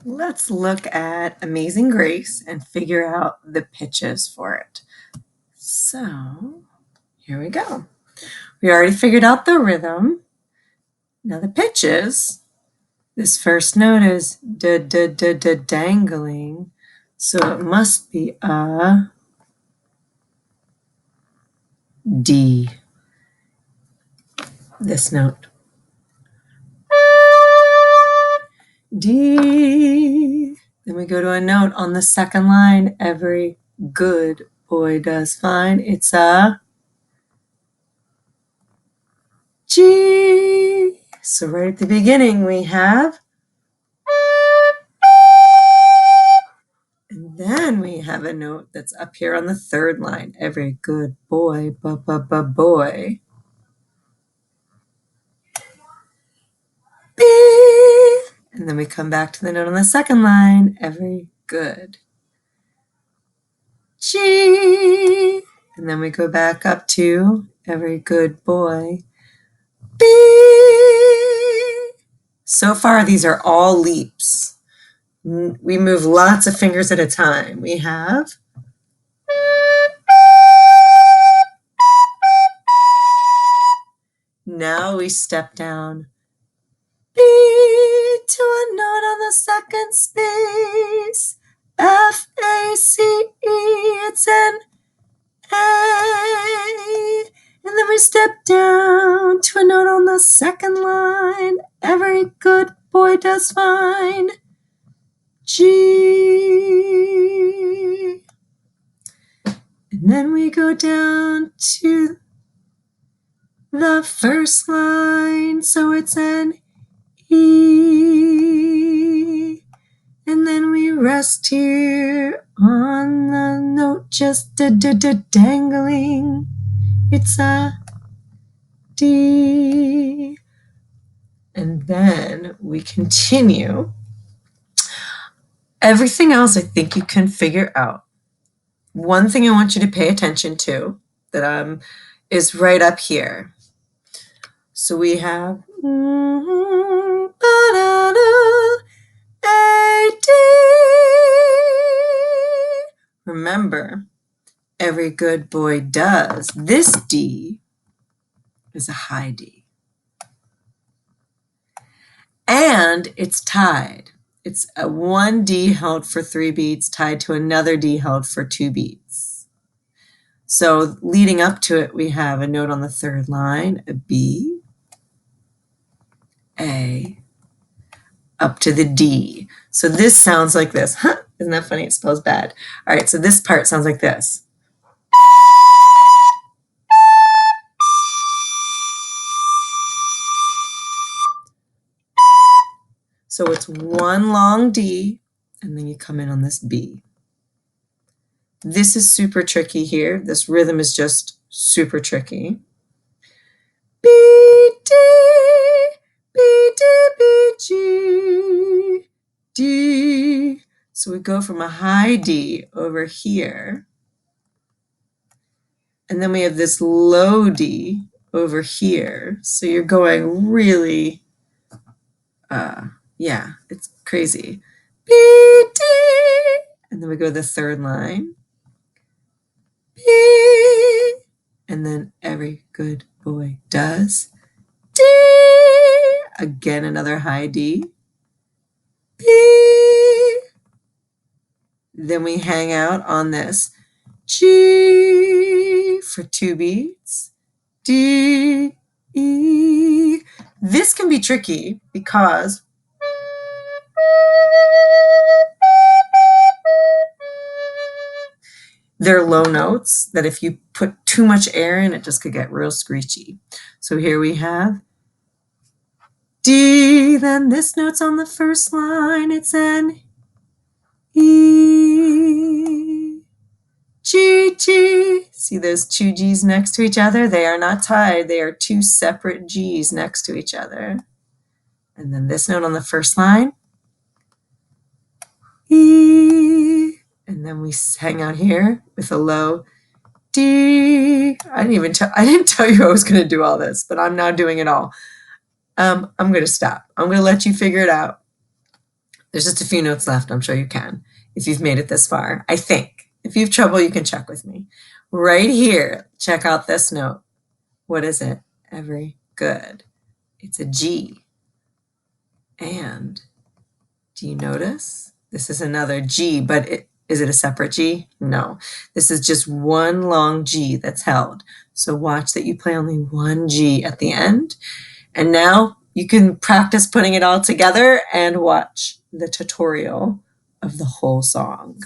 Let's look at Amazing Grace and figure out the pitches for it. So here we go. We already figured out the rhythm. Now the pitches. This first note is da dangling, so it must be a D. This note. D. Then we go to a note on the second line. Every good boy does fine. It's a G. So right at the beginning we have, and then we have a note that's up here on the third line. Every good boy, boy. B. And then we come back to the note on the second line. Every good. G. And then we go back up to every good boy. B. So far, these are all leaps. We move lots of fingers at a time. We have now we step down B to a note on the second space. F-A-C-E, it's an A. And then we step down to a note on the second line. Every good boy does fine. G. And then we go down to the first line, so it's an E. And then we rest here on the note just dangling. It's a D. And then we continue. Everything else I think you can figure out. One thing I want you to pay attention to that is right up here. So we have A, D. Remember, every good boy does. This D is a high D. And it's tied. It's a one D held for 3 beats tied to another D held for 2 beats. So leading up to it, we have a note on the third line, a B, A, up to the D. So this sounds like this. Huh? Isn't that funny? It spells bad. All right, so this part sounds like this. So it's one long D, and then you come in on this B. This is super tricky here. This rhythm is just super tricky. B, D, B, D, B, G, D. So we go from a high D over here. And then we have this low D over here. So you're going really, yeah, it's crazy. B, D. And then we go to the third line. B. And then every good boy does. D. Again, another high D. B. Then we hang out on this G for 2 beats. D, E. This can be tricky because they're low notes that if you put too much air in, it just could get real screechy. So here we have D, then this note's on the first line, it's an E, G, G. See those 2 G's next to each other? They are not tied, they are 2 separate G's next to each other. And then this note on the first line, E. And then we hang out here with a low D. I didn't tell you I was going to do all this, but I'm now doing it all. I'm going to stop. I'm going to let you figure it out. There's just a few notes left. I'm sure you can if you've made it this far. I think. If you have trouble, you can check with me. Right here, check out this note. What is it? Every good. It's a G. And do you notice? This is another G, but is it a separate G? No. This is just one long G that's held. So watch that you play only one G at the end. And now you can practice putting it all together and watch the tutorial of the whole song.